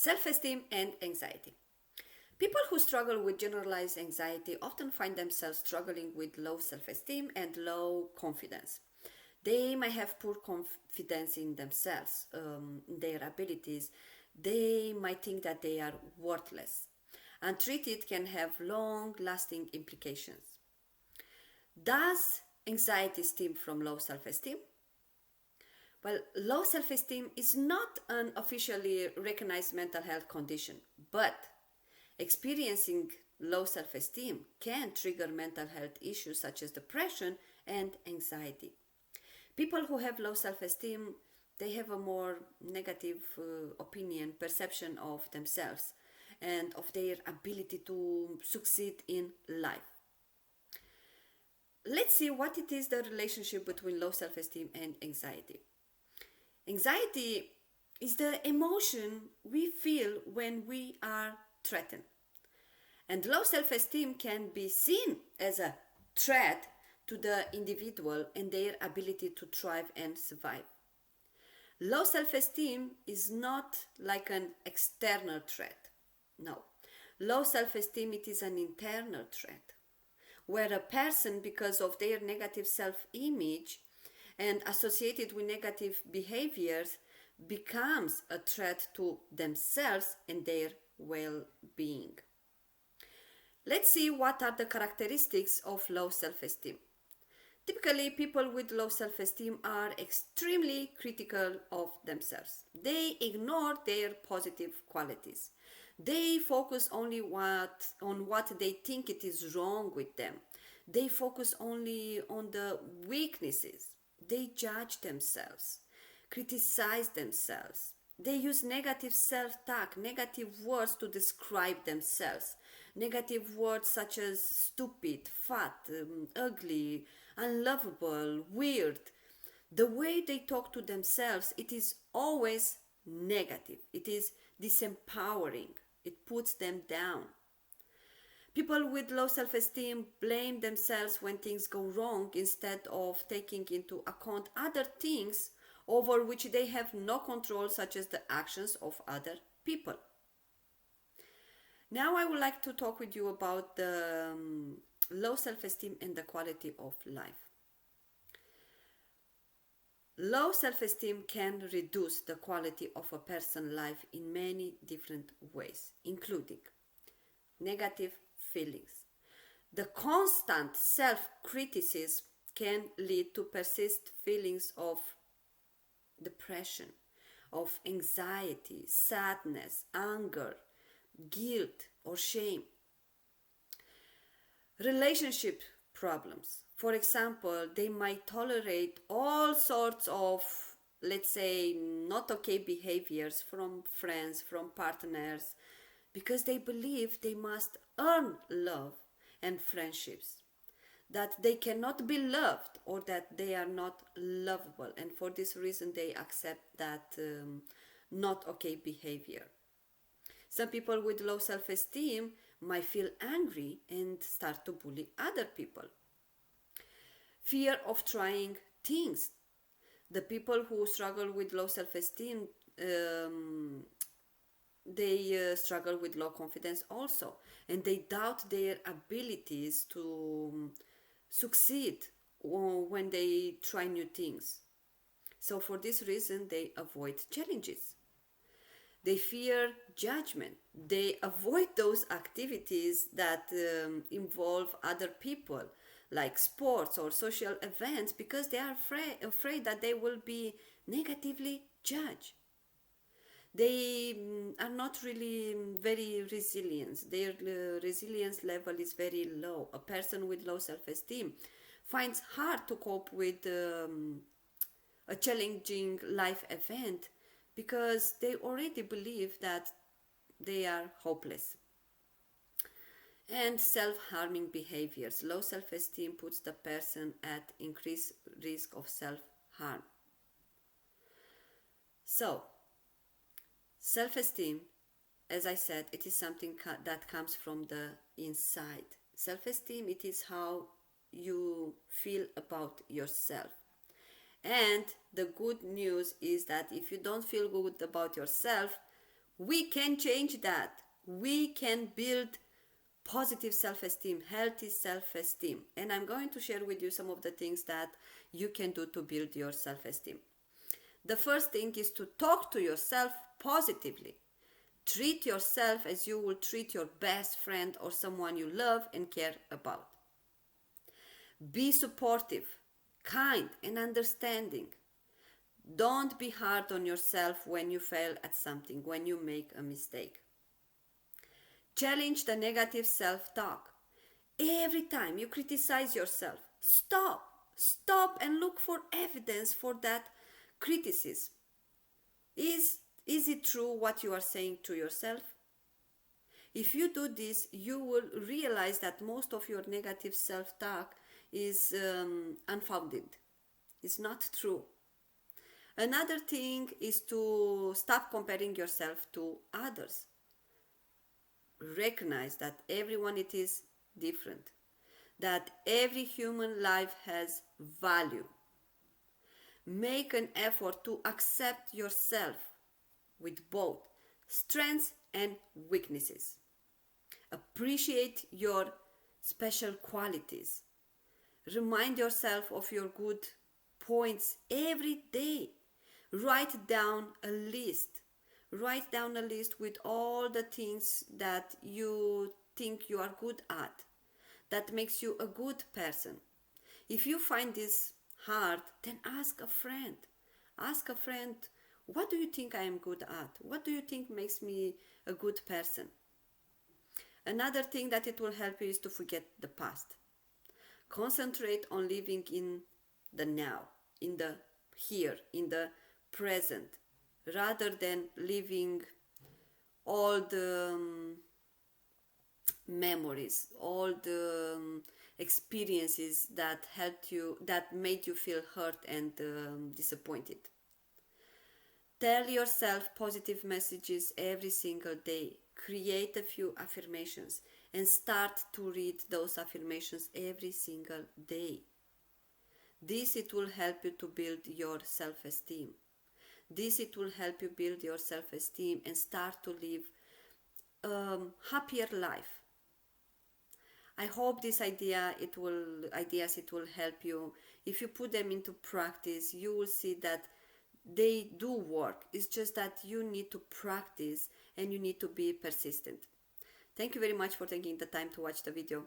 Self-esteem and anxiety. People who struggle with generalized anxiety often find themselves struggling with low self-esteem and low confidence. They may have poor confidence in themselves, their abilities. They might think that they are worthless. Untreated can have long lasting implications. Does anxiety stem from low self esteem? Well, low self esteem is not an officially recognized mental health condition, but experiencing low self esteem can trigger mental health issues such as depression and anxiety. People who have low self esteem, they have a more negative opinion, perception of themselves and of their ability to succeed in life. Let's see what it is the relationship between low self esteem and anxiety. Anxiety is the emotion we feel when we are threatened. And low self esteem can be seen as a threat to the individual and their ability to thrive and survive. Low self esteem is not like an external threat. No. Low self esteem it is an internal threat where a person, because of their negative self image and associated with negative behaviors, becomes a threat to themselves and their well being. Let's see what are the characteristics of low self esteem. Typically, people with low self esteem are extremely critical of themselves. They ignore their positive qualities. They focus only on what they think it is wrong with them. They focus only on the weaknesses. They judge themselves, criticize themselves. They use negative self-talk, negative words to describe themselves. Negative words such as stupid, fat, ugly, unlovable, weird. The way they talk to themselves, it is always negative. It is disempowering. It puts them down. People with low self-esteem blame themselves when things go wrong instead of taking into account other things over which they have no control, such as the actions of other people. Now I would like to talk with you about the low self-esteem and the quality of life. Low self-esteem can reduce the quality of a person's life in many different ways, including negative feelings. The constant self-criticism can lead to persist feelings of depression, of anxiety, sadness, anger, guilt, or shame. Relationship problems. For example, they might tolerate all sorts of, let's say, not okay behaviors from friends, from partners, because they believe they must earn love and friendships, that they cannot be loved or that they are not lovable, and for this reason they accept that not okay behavior. Some people with low self-esteem might feel angry and start to bully other people. Fear of trying things. The people who struggle with low self-esteem, they struggle with low confidence also, and they doubt their abilities to succeed when they try new things. So for this reason, they avoid challenges. They fear judgment. They avoid those activities that involve other people, like sports or social events, because they are afraid that they will be negatively judged. They are not really very resilient. Their resilience level is very low. A person with low self-esteem finds hard to cope with a challenging life event because they already believe that they are hopeless. And self-harming behaviors. Low self-esteem puts the person at increased risk of self-harm. So, self-esteem, as I said, it is something that comes from the inside. Self-esteem, it is how you feel about yourself. And the good news is that if you don't feel good about yourself, We can change that. We can build positive self-esteem, healthy self-esteem. And I'm going to share with you some of the things that you can do to build your self-esteem. The first thing is to talk to yourself positively. Treat yourself as you will treat your best friend or someone you love and care about. Be supportive, kind, and understanding. Don't be hard on yourself when you fail at something, when you make a mistake. Challenge the negative self-talk. Every time you criticize yourself, stop. Stop and look for evidence for that criticism. Is it true what you are saying to yourself? If you do this, you will realize that most of your negative self-talk is unfounded. It's not true. Another thing is to stop comparing yourself to others. Recognize that everyone it is different, that every human life has value. Make an effort to accept yourself with both strengths and weaknesses. Appreciate your special qualities. Remind yourself of your good points every day. Write down a list. Write down a list with all the things that you think you are good at, that makes you a good person. If you find this hard, then ask a friend. Ask a friend, what do you think I am good at? What do you think makes me a good person? Another thing that it will help you is to forget the past. Concentrate on living in the now, in the here, in the present, rather than living all the memories, all the experiences that helped you, that made you feel hurt and disappointed. Tell yourself positive messages every single day. Create a few affirmations and start to read those affirmations every single day. This it will help you to build your self-esteem. This it will help you build your self-esteem and start to live a happier life. I hope this ideas it will help you. If you put them into practice, you will see that they do work. It's just that you need to practice and you need to be persistent. Thank you very much for taking the time to watch the video.